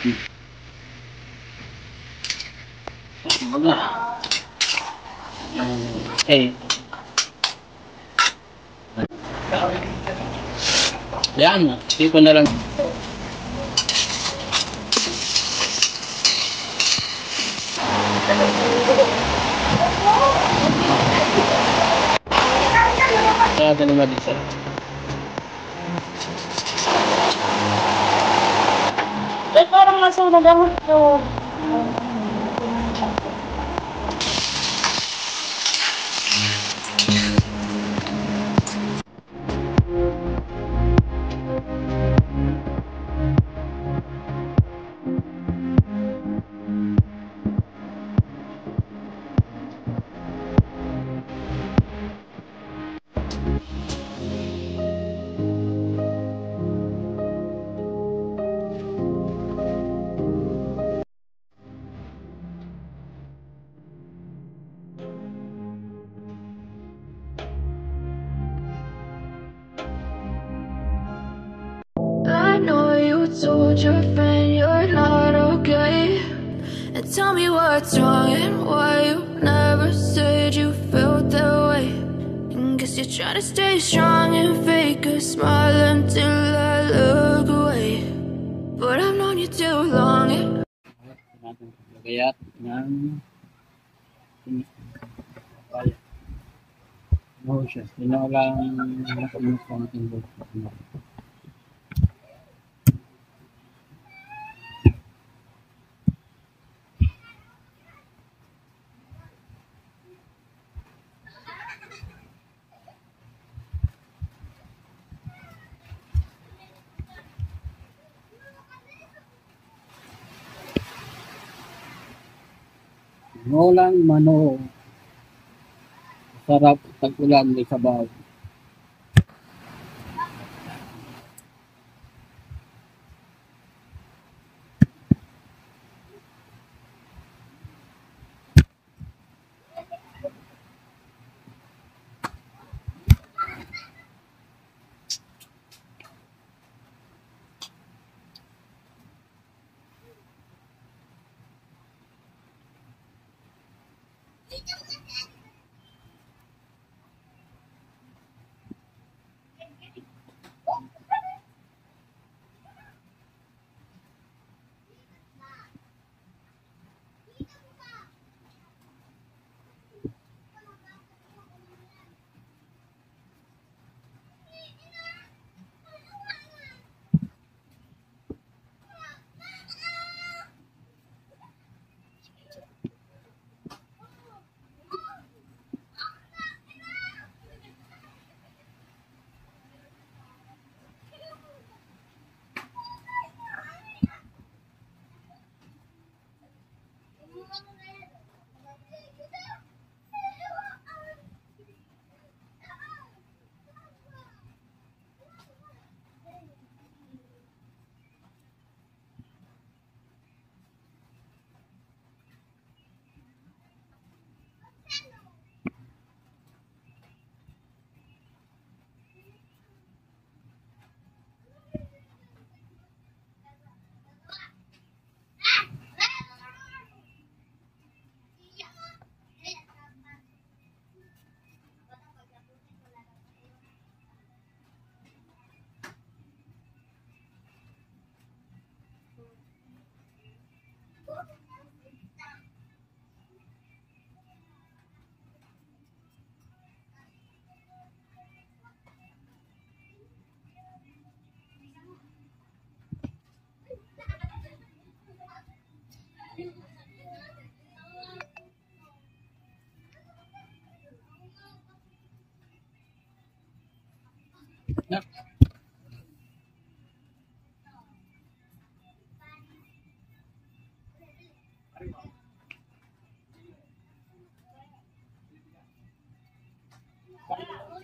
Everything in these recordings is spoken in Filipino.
Wala. Okay. Yan, hindi ko na lang. Kaya ito naman isa. Parang nasunog ang hotdog. I know you told your friend you're not okay, and tell me what's wrong and why you never said you felt that way. And guess you're trying to stay strong and fake a smile until I look away. But I've known you too long. Lagayat ng no siya. Tinolang nakulit ko ang tinggol. Tinolang mano. Sarap tag-ulan may sabaw. Yep.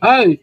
Hey!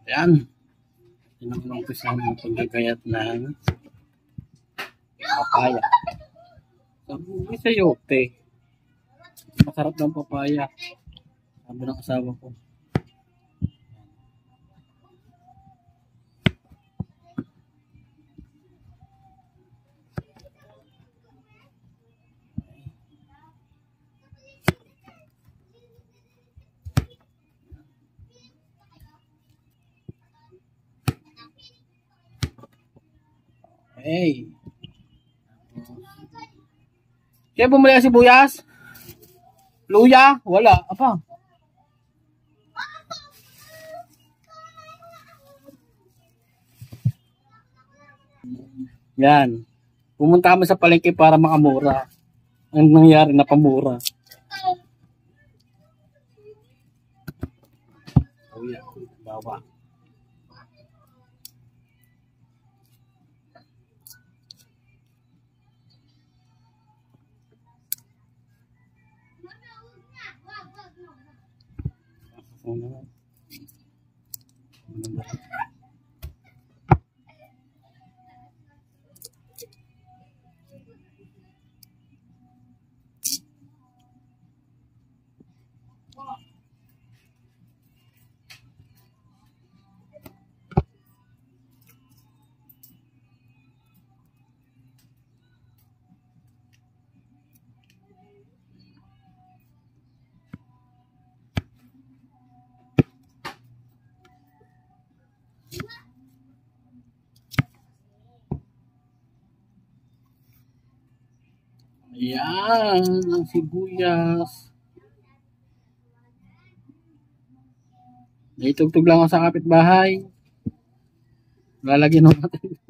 Ayan. Tinanong ko sa mga paggagayat ng papaya. Sabi sa yote. Masarap ng papaya. Sabi ng asawa ko. Hey. Kaya bumili ka sibuyas? Luya? Wala. Apa? Yan. Pumunta kami sa palengke para makamura. Ang nangyari na pamura. Luya. Bawa. Ayan, ang sibuyas. Naitugtog lang ako sa kapitbahay. Lalagyan natin.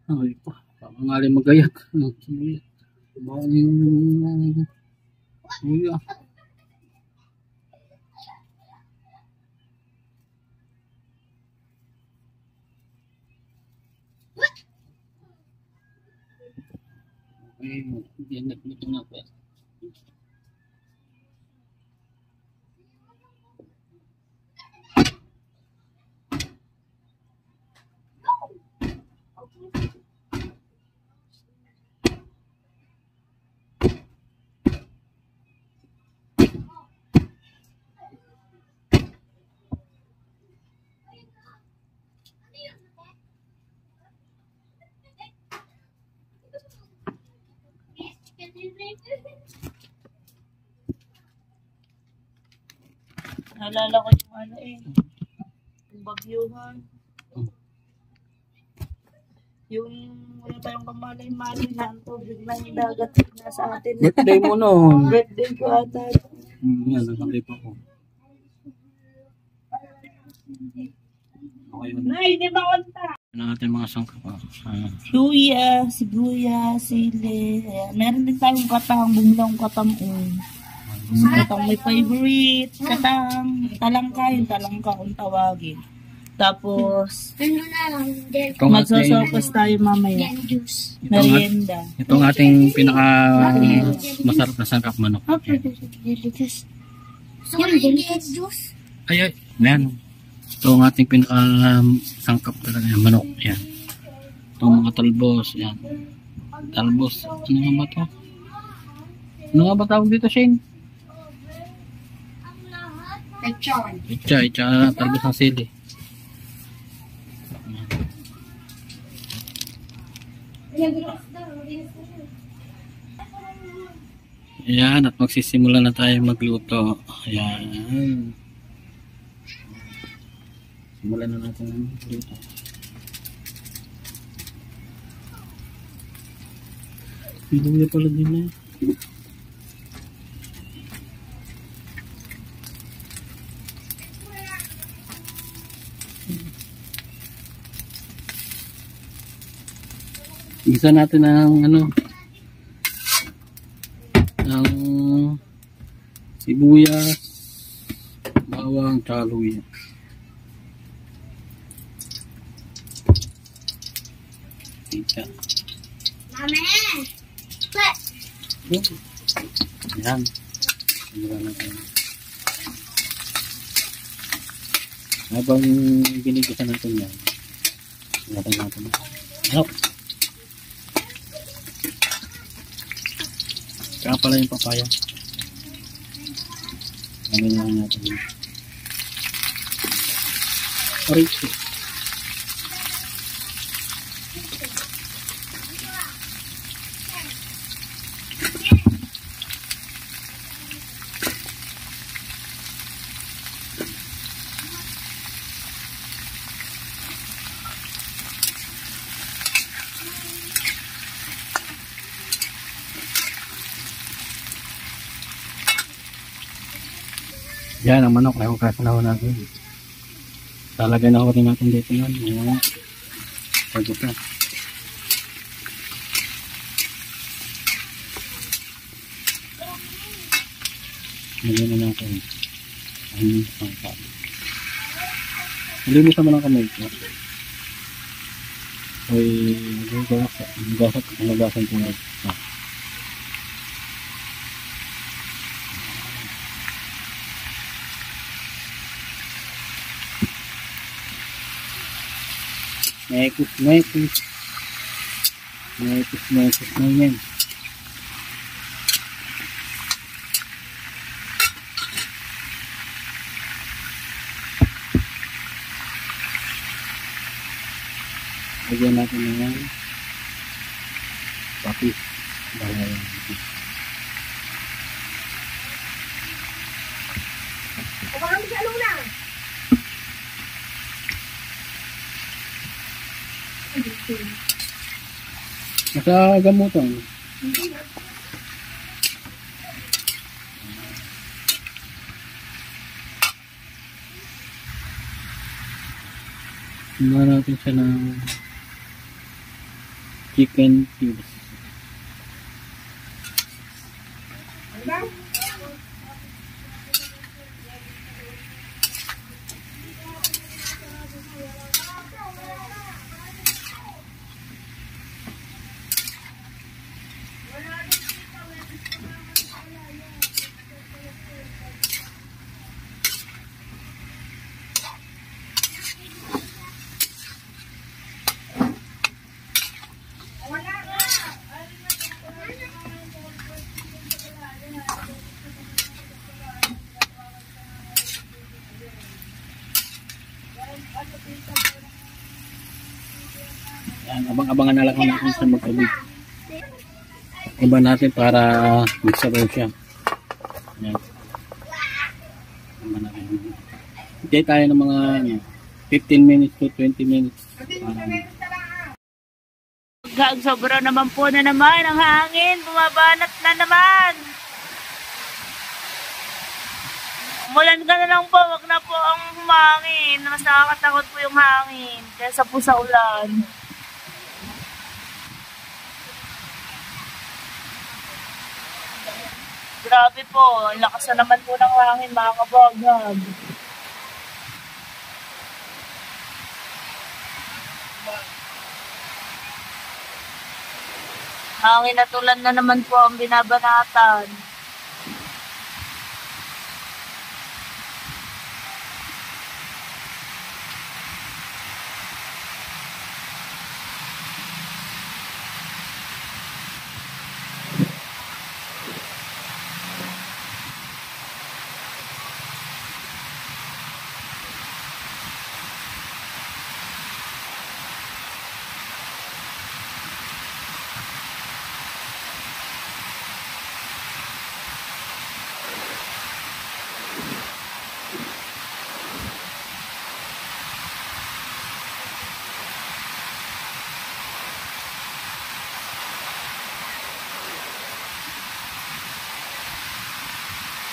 Ay pa. Pangalan magayak. Bawal yung kuya. Okay, hindi nagluto na pa. Naalala ko yung ano yung bagyuhan. Yung wala pa yung kamalay-malay na ang tubig na yung dagat na sa atin. Birthday mo noon. Birthday ko ata. Yan, nakalip ako. Okay yun. Nay, di ba konta? Ano natin mga sangkap pa? Luya, sibuyas, sili. Ayan. Meron din tayong katang, bumulong katang. Katang may favorite. Katang, talangka yung talangka kung tawagin. Tapos, magsosopos tayo mamaya. Merienda. Itong ating pinaka masarap na sangkap manok. Ay, yan. Ito ang ating pinaka sangkap talaga manok. Yan. Itong mga talbos. Yan. Talbos. Ano nga ba ito? Ano nga ba tawag dito, Shane? Icha, talbos ng sili. Ayan, at magsisimula na tayo magluto. Ayan. Simulan na natin ang magluto. Hindi na pala din na. Isa natin ang ang sibuyas, bawang, tsaka luya. Isa. Ayan. Simulan natin. Habang ginigisa natin yan, natin. Ano? Kaya pala yung papaya. Gawin lang natin. Orange. Yan ang manok na hukasan na ho natin. Talagay na ho rin natin dito yan. Ayan. Pagod na. Lagyan na natin. Ayun, pangka. Linis naman ang kamay ko. Ay, nagasan ko na. Mekis na yan. Lagyan natin na yan. Papis. Bahay yan. Nasa gamutan. Sumba natin siya ng chicken cubes. Yan, abang-abangan na lang natin sa magkabig. Iba natin para magsabaw siya. Yan. Hintay tayo ng mga 15 minutes to 20 minutes. Sobra naman po na naman ang hangin. Bumabanat na naman. Umulan ka na lang po. Wag na po ang humangin. Mas nakakatakot po yung hangin kaysa po sa ulan. Grabe po. Ang lakas na naman po ng hangin, mga kabagag. Hangin at ulan na naman po ang binabanatan.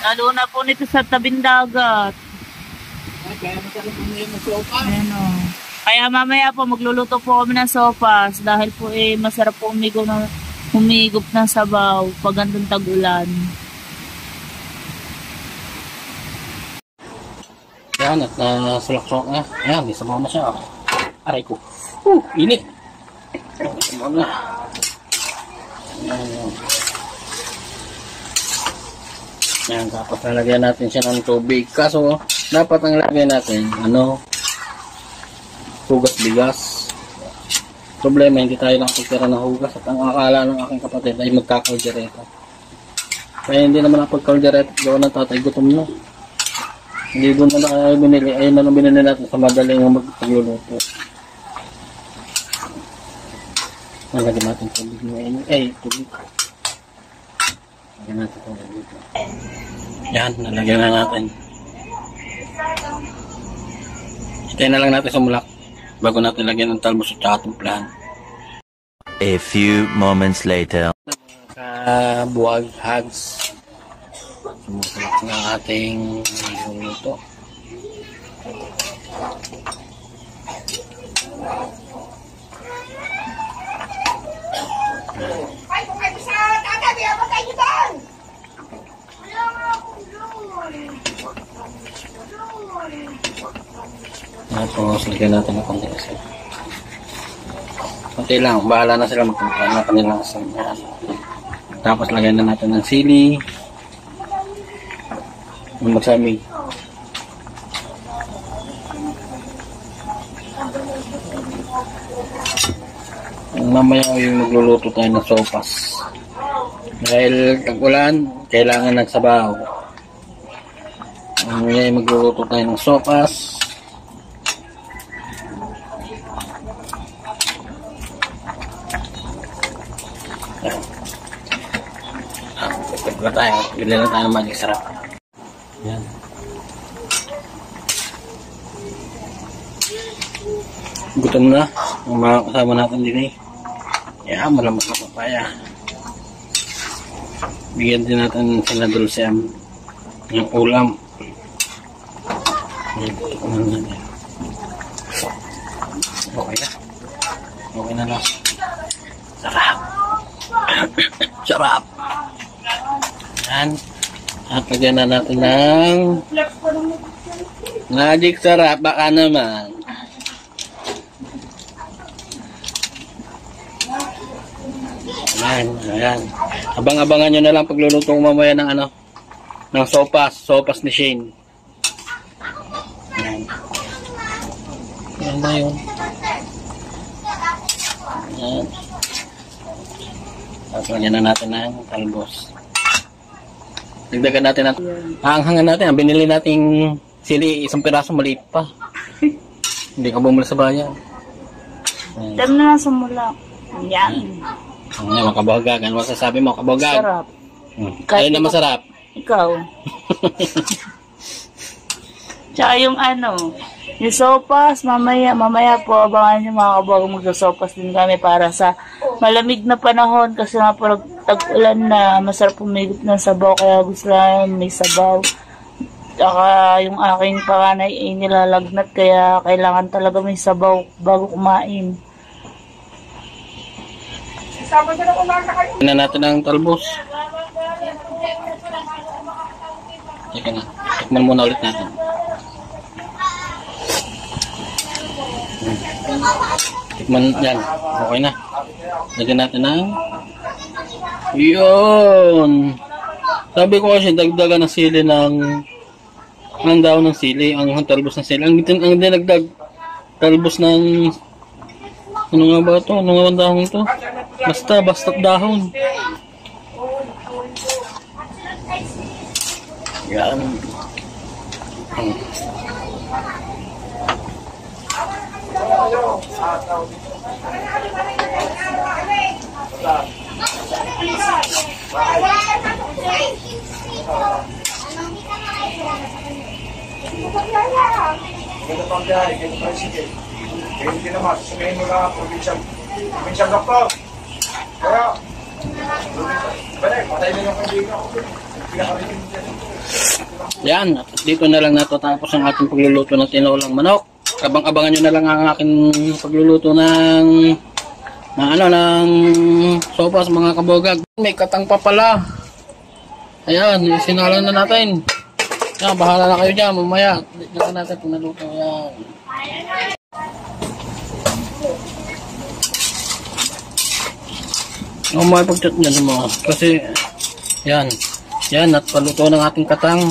Lalo na po nito sa tabing dagat. Ay, kaya masarap po yung sopas. Ayan o. Kaya mamaya po magluluto po kami ng sopas dahil po masarap po humigop ng sabaw pag andun tag-ulan. Yan, at sulak-sulak na. Ayan, may sabaw na siya. Aray ko. Init. May sabaw na. Ayan. Yan, tapos nalagyan natin siya ng tubig. Kaso, dapat ang lagyan natin, hugas bigas. Problema, hindi tayo nakapagtira ng hugas. At ang akala ng aking kapatid ay magkakaldereta. Kaya hindi naman nakapagkaldereta. Gawa ng tatay, gutom na. Hindi doon na tayo binili. Ayun na lang binili natin sa madaling magluluto. Nalagyan natin tubig ngayon. Tubig. Lagyan natin tubig dito. Yan, nalagyan na natin. Hintay na lang natin sa mulak bago natin lagyan ng talbos at saka timplahan. A few moments later. Buwag hags. Sumusulak na ating luluto. Tapos lagyan natin ng konti kasi. Konti lang, bahala na sila magpunta na kanilang asam. Tapos lagyan na natin ng sili. Magsamig. Mamaya yung magluluto tayo ng sopas. Dahil tag-ulan, kailangan ng sabaw. Mamaya yung magluluto tayo ng sopas. Bili na tayo ng magic sarap. Yan. Gutom na ang mga kasama natin din eh. Yan, malamas na papaya. Bigyan din natin sila dulceam yung ulam. Yan, Sarap. Sarap. Yan. At lagyan na natin ng magic sarap. Baka naman. Ayan. Ayan. Abang-abangan nyo na lang pagluluto mamaya ng ano, ng sopas. Sopas ni Shane. Ayan. Ayan na yun. Ayan. Tapos lagyan na natin ng talbos. Dagdagan natin natin. Hanghangan natin. Ang binili nating sili, isang piraso maliit pa. Hindi ka bumula sa bayan. Dami na lang sa mula. Yan. Mga kabawagan. Ano masasabi mo, kabawagan? Sarap. Ayun na masarap. Ikaw. Tsaka yung ano, yung sopas, mamaya po, abangan yung mga kabawagan magsasopas din kami para sa malamig na panahon kasi nga po tag-ulan na masarap pumigit ng sabaw kaya gusto namin may sabaw. Tsaka yung aking panganay ay nilalagnat kaya kailangan talaga may sabaw bago kumain. Tingnan natin ang talbos. Teka na. Tikman muna ulit natin. Tikman yan. Okay na. Lagyan natin ng yun. Sabi ko kasi dagdagan ng sili ng daon ng sili. Ang talbos ng sili. Ang dinagdag talbos ng ano nga ba ito? Ano nga ang dahon ito? Basta dahon. Yan. Ganito pang biyahe, ganito pang sige. Ganito din naman, susumayin mo lang, provinsyang doktor. Kaya, patay na yung kaibigan ko. Pinakaritin mo dyan. Yan, at dito na lang natatapos ang ating pagluluto ng tinolang manok. Abang-abangan nyo na lang ang aking pagluluto ng sopas mga kabogag. May katang pa pala. Ayan, isinala na natin. Yan, bahala na kayo dyan mamaya. Dito na natin kung naluto. Ayan. Ako may pag-chat nyo mo. Kasi, yan. Yan, at paluto ng ating katang.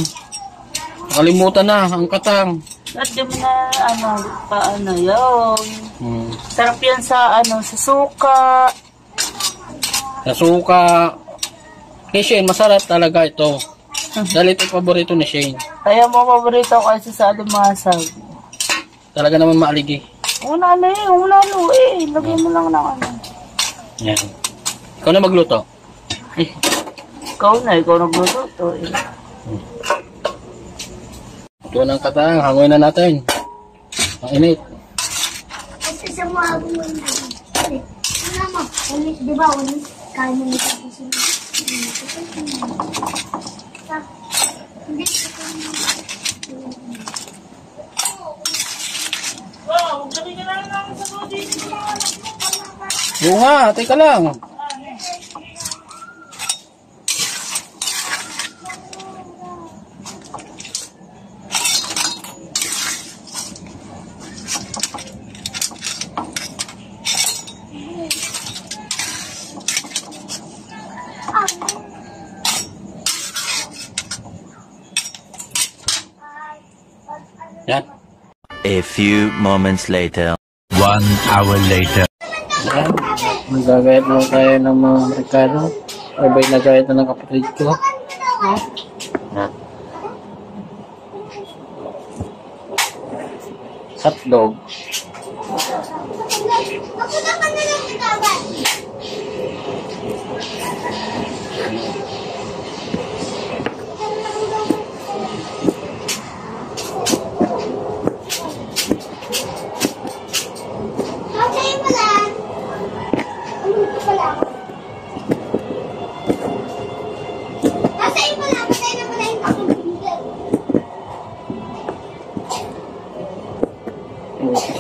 Nakalimutan na ang katang. At di mo na, yun. Sarap yan sa, sa suka. Sa suka. Kay Shane, masarap talaga ito. Dahil ito paborito ni Shane. Kaya mo paborito ko kasi sa alimasag. Talaga naman maaligi. Unalo eh. Lagyan mo lang ng Yan. Ikaw na magluto. Ikaw nagluto eh. Ito ng katang, hangoy na natin. Ang init. Kasi sa mga buwan na ano mo, ulit, di ba, ulit, kaya mo nito kasi hindi Oo nga, teka lang. Yan. A few moments later. 1 hour later. Yan. Magagayat mo tayo ng mga Amerikano. Or ba'y nagayat na ng kapatid ko? Yan. Hotdog.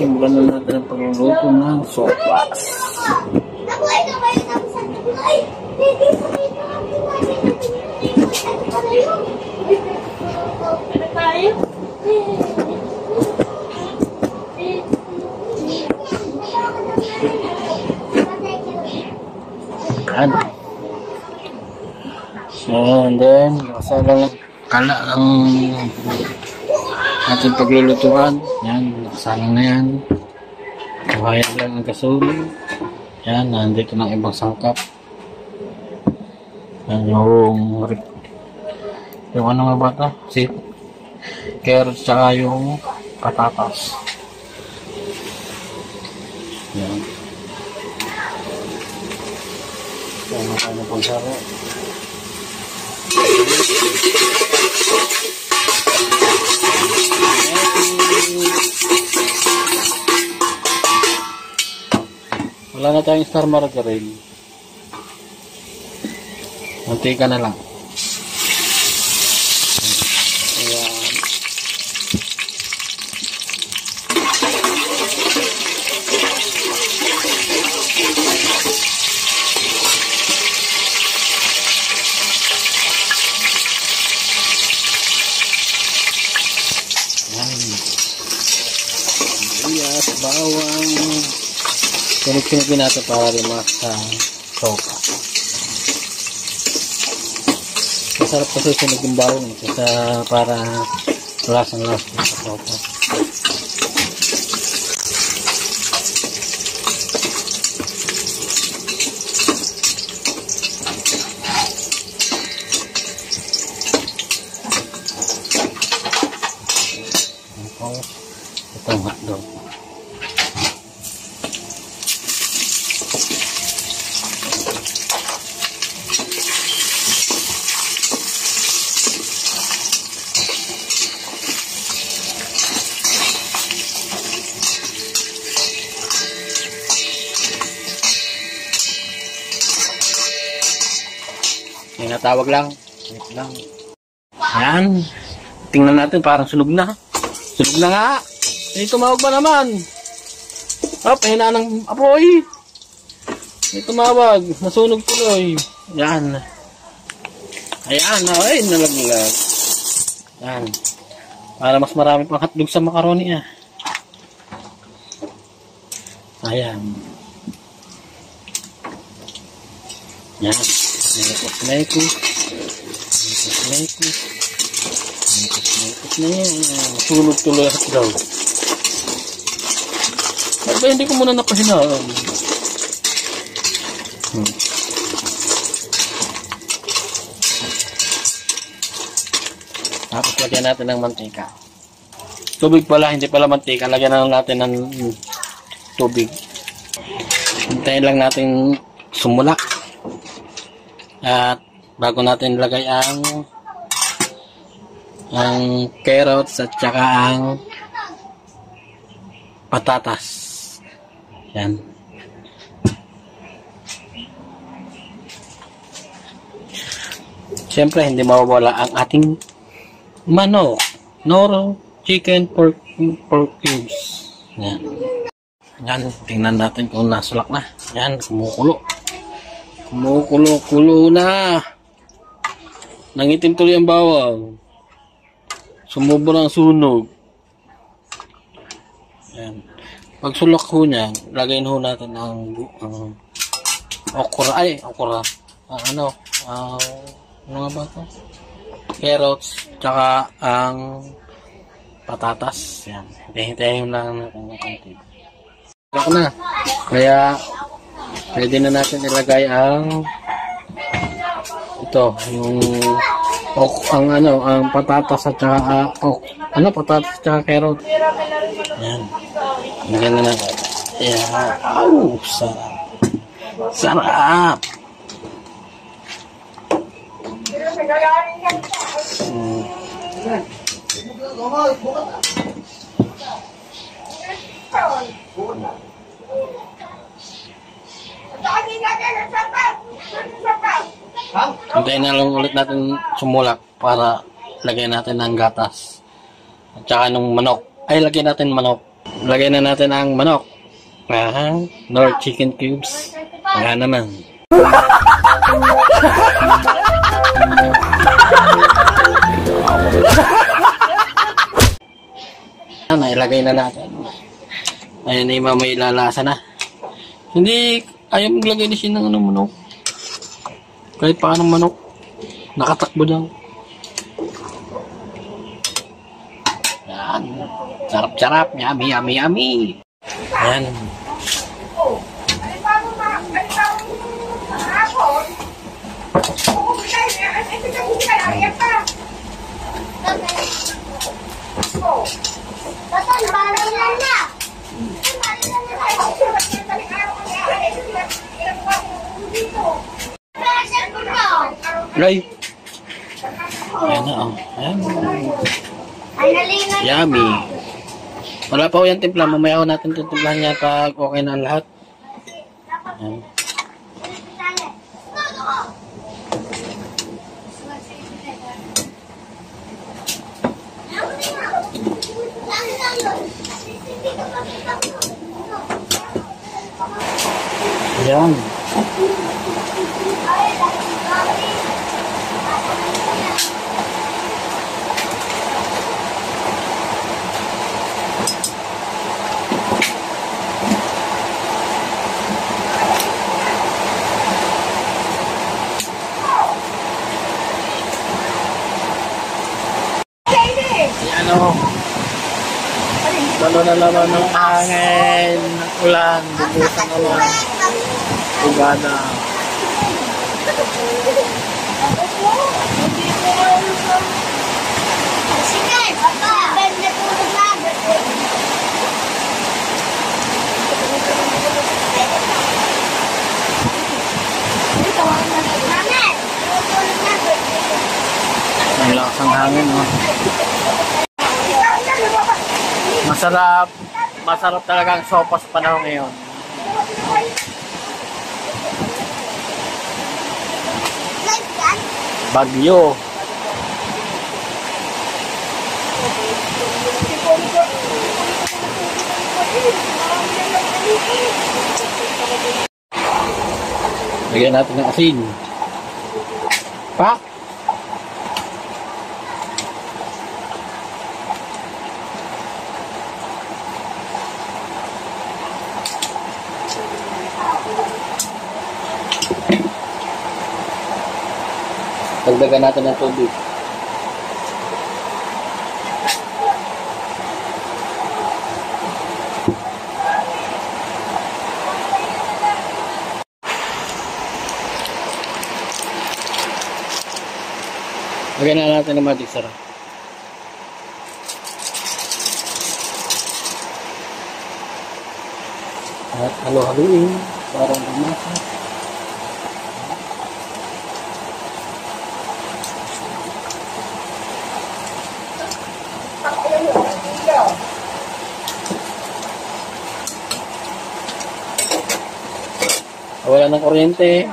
Simulan na natin ang pagluluto ng sopas. Nabuhay ka kayo tapos sa buhay. Hindi sa dito ang ginagawa ng ano pa na yun? Ano tayo? Yan. So, and then, nakasalang kala ang ating paglulutuan. Yan, nakasalang na yan. Buhayan lang ang kasuli. Yan, nandito ng ibang sangkap. Yan, yung ano nga ba ito? Si carrots tsaka yung patatas. Yan. Yan, makanya pong saro. Wala na tayong star margarine. Mantika na lang. Ayan. Sibuyas, bawang. Kinig-kinigin natin para limas sa sopa. Masarap kasi sunog yung bawang kasi para lasang-lasang sa sopa. Itong hotdog. Tinatawag lang. Wait lang. Ayan. Tingnan natin, parang sunog na. Sunog na nga. Eh, tumawag ba naman? Oh, pahina ng apoy. Eh, tumawag. Nasunog tuloy. Ayan. Ayan. Ay, nalaglag. Ayan. Para mas marami pang hotdog sa macaroni ah. Ayan. Ayan. Lekos na yan. Sunog tuloy at daw. Ba, hindi ko muna napahinaan. Tapos lagyan natin ng mantika. Tubig pala, hindi pala mantika. Lagyan na natin ng tubig. Hintayin lang natin sumulak. At bago natin ilagay ang carrots at saka ang patatas. Yan. Siyempre hindi mawawala ang ating manok, noro, chicken, pork cubes. Yan. Yan, tingnan natin kung nasulak na. Yan, kumukulo. Kumukulo na. Nangitim tuloy ang bawang. Sumubra ang sunog. Yan. Pag sulak ho niyan, lagayin ho natin ang okra. Ay, okra. Ano nga ba ito? Carrots, tsaka ang patatas. Yan. Hintayin lang natin ng konti. Sulak na. Kaya, pwede na natin ilagay ang ito, ang patatas at saka patatas at saka carrot. Yan. Lagyan na natin. Yan. Au, sarap. Sarap. Hintayin na lang ulit natin sumulak para lagyan natin ng gatas at saka ng manok. Ay, lagyan natin manok. Lagyan na natin ang manok. North chicken cubes. Wala naman. Nailagay na natin. Ayan na yung mamay lalasa na. Hindi, ayaw maglagay na siya ng manok. Kahit pa anong manok. Nakatakbo lang. Ayan. Sarap-sarap. Yummy, yummy, yummy. Ayan. Right. Ayan na, oh. Ayan. Yummy. Wala pa ho yung timpla. Mamaya ho natin titimplahan niya pag okay na ang lahat. Ayan. Ayan. Ayan o. Balo na naman ng hangin, ng ulan, bubusan naman. Ugana. Sige, papa. Bende po na. Ang lakas ng hangin, no? Masarap. Masarap talaga ang sopa sa panahon ngayon. Bagyo. Lagyan natin ng asin. Pak! Dagdagan natin ng tubig. Lagyan na natin ng magic sarap. At halo-haluin para lumasa. Wala ng kuryente.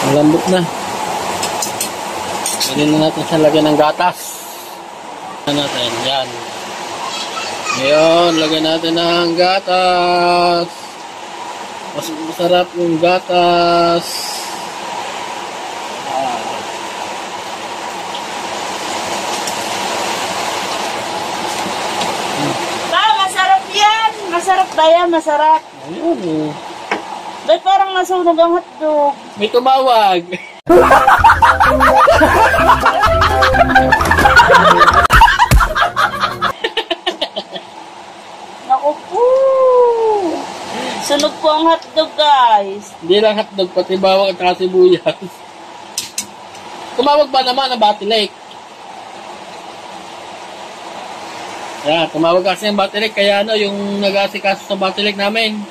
Malambot na. Pwede na natin siya lagyan ng gatas. Natin, yan. Ngayon, lagyan natin ng gatas. Mas masarap yung gatas. Masarap yan. Masarap ba yan? Masarap. Ayun eh. Ba't parang nasunog ang hotdog? May tumawag. Naku po. Sunog po ang hotdog, guys. Hindi lang hotdog, pati bawang at saka sibuyas. Tumawag pa naman ang Batty Lake. Yan, tumawag kasi ang Batty Lake, kaya ano, yung nag-aasikaso sa Batty Lake namin,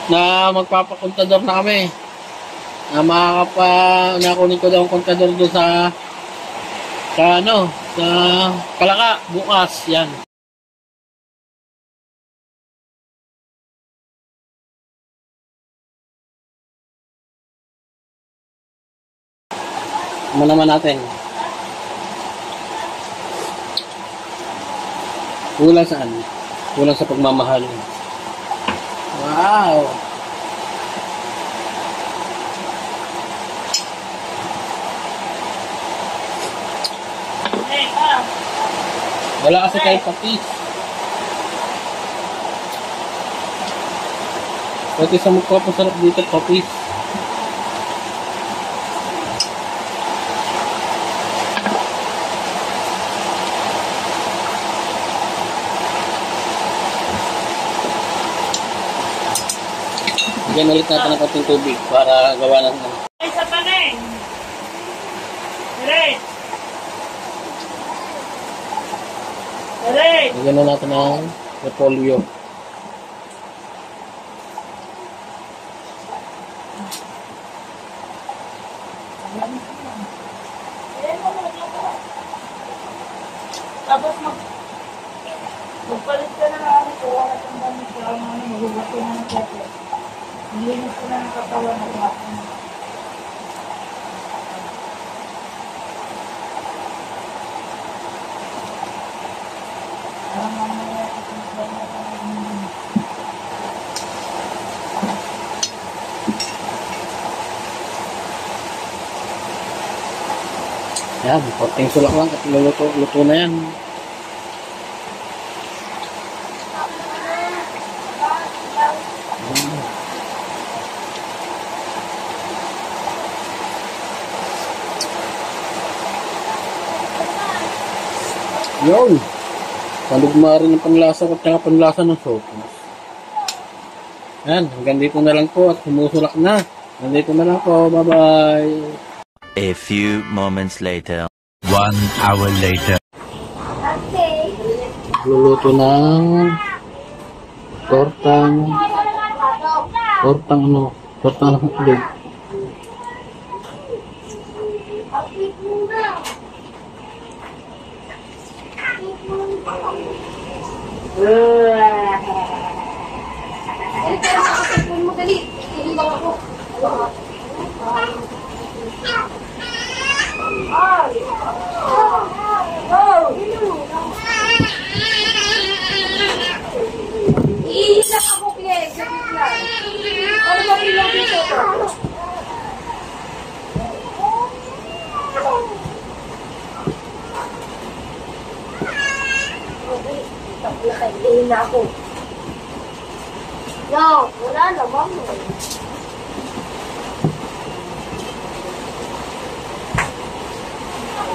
na magpapakontador na kami. Na nakunin ko daw ang kontador doon sa Kalaka, bukas, yan. Ano naman natin? Kulang saan? Kulang sa pagmamahal. Wow! Wala kasi kayo patis. Pati sa mukha pasarap dito patis. Bigyan ulit natin ng konting tubig para gawa ng Isa pa na eh. Red. Red. bigyan na natin ng repolyo. Tapos magpalit ka na lang ito. Wala kang damit ka. Magulat ko na ng kape. Nilinis ko na ng katawan ng kape. Yan, konting sulak lang at luto na yan. Yun. Palugma rin ang panlasa at saka panlasa ng sopas. Yan, hanggang dito na lang po at sumusulak na. Hanggang dito na lang po. Bye-bye. A few moments later. 1 hour later. Luluto ng tortang hotdog. Iiyak ako, Pierre. Saglit lang. Ano ba ilang dito? Iiyak na ako. No, wala naman.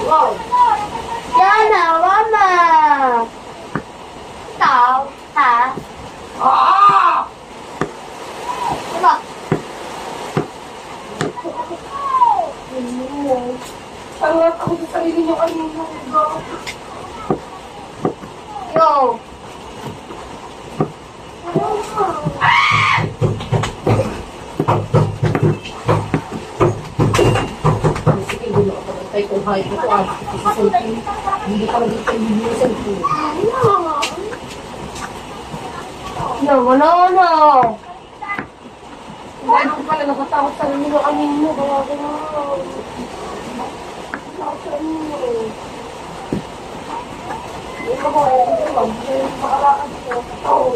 Wow. Yana, mama. Tao, ha? Diba? Sangat ako sa sarili niyo kanina. Yo! Sige, hindi ako patay kung kahit ito ang hindi ka magiging pag-ibisan ko. No, wala na. Hindi ko pala nakatakot sa rin mo kanino mo. Kaya gano'n. Nakatakot sa rin mo. Hindi ko ba kaya ito lang. Hindi ko makalakad ko.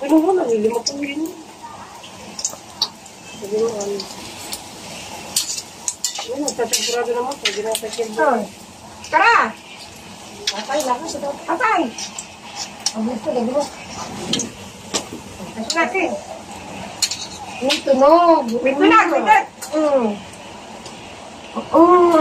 Pero nga, nalilima pong yun. Siguro, yan, nagtasigurado naman. Pwede na sa kilbo. Tara! Patay, lakas. Patay! Ang gusto, gagawin. Kasi natin. Yung tunog. May tunog, may tunog. Oo.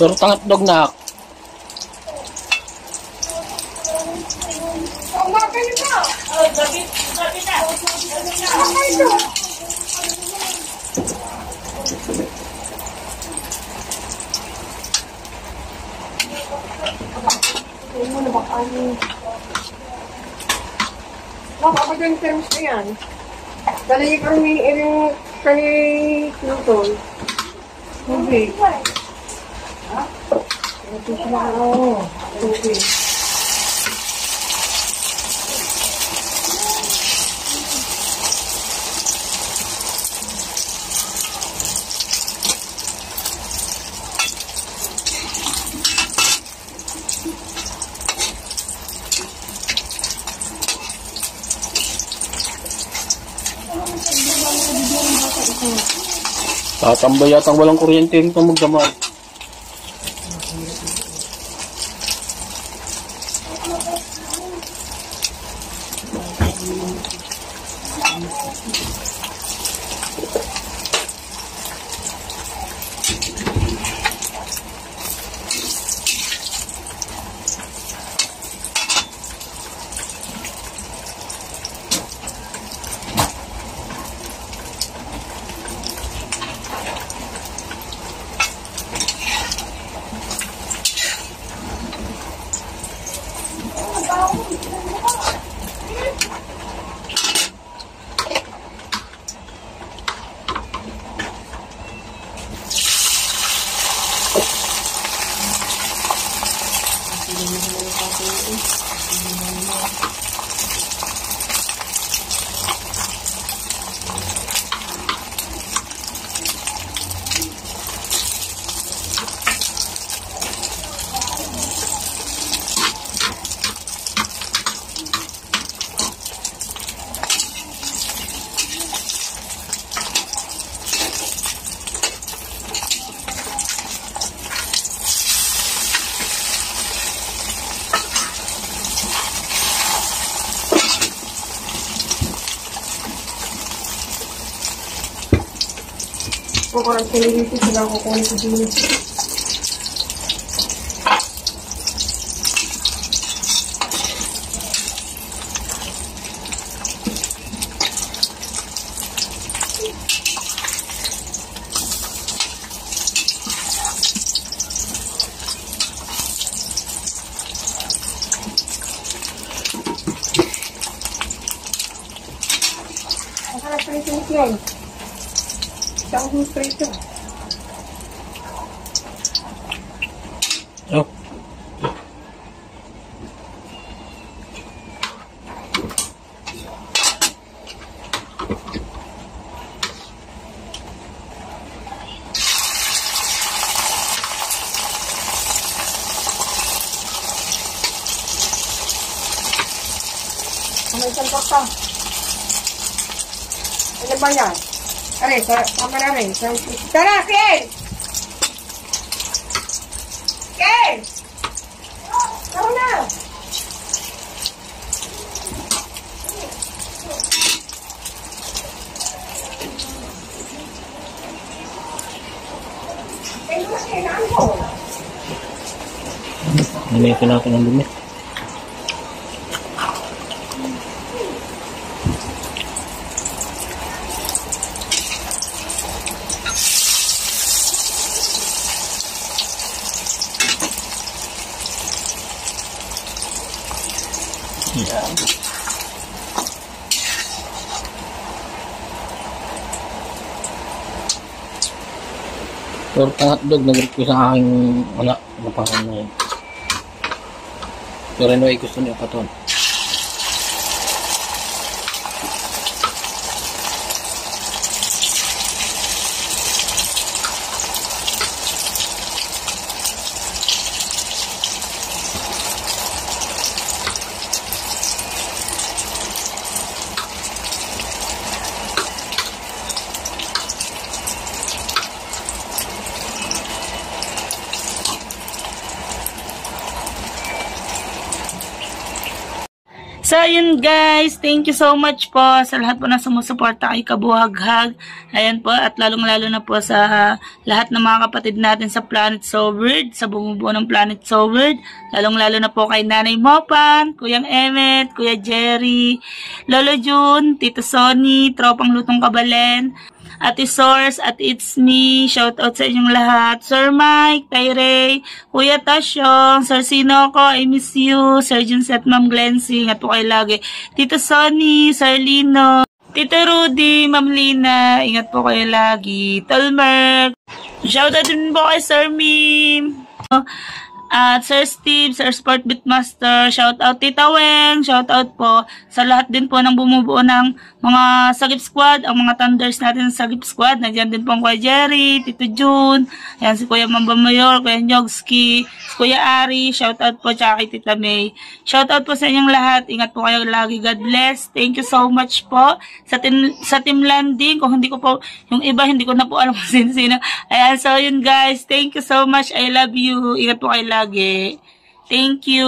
Tortang hotdog na. Kapag yung terms na yan, dali kami Newton. Tubig. Ha? Tubig na ako. Tubig. Tatambay yatang walang kuryente rito magdamag. Kung dito sila kukunin ko din. Yan. Isang straight ito. Oh. may isang torta. Ano ba yan? Are, tama na rin. Tara, Ken! Ken! Tara na! Namitin natin ang dumi. Yan. Torta hotdog, nag-request sa aking anak. Napakan na yun. Pero anyway, gusto niya katon. So, yun guys, thank you so much po sa lahat po na sumusuporta kay Kabuhaghag. Ayan po, at lalong-lalo na po sa lahat ng mga kapatid natin sa Planet Sobird, sa bumubuo ng Planet Sobird. Lalong-lalo na po kay Nanay Mopan, Kuyang Emmet, Kuya Jerry, Lolo June, Tito Sonny, Tropang Lutong Kabalen, Ate Source, at It's Me, shout out sa inyong lahat. Sir Mike, Tyrey, Kuya Tasyong, Sir Sinoco, I miss you, Sir Junset, Ma'am Glensing, at po kayo lagi. Tito Sonny, Sir Lino, Tito Rudy, Ma'am Lina, ingat po kayo lagi. Tolmerk, shout out din po kay Sir Mim, at Sir Steve, Sir Sport Beatmaster, shout out Tita Weng, shout out po sa lahat din po ng bumubuo ng mga Sagip Squad, ang mga Thunders natin sa Sagip Squad. Nandiyan din po ang Kuya Jerry, Tito June, ayan si Kuya Mamba Mayor, Kuya Nyogski, si Kuya Ari, shout out po tsaka kay Tita May. Shout out po sa inyong lahat, ingat po kayo lagi, God bless. Thank you so much po sa team landing. Kung hindi ko po, yung iba hindi ko na po alam kung sino. Ayan, so yun guys, thank you so much, I love you, ingat po kayo lagi. Thank you.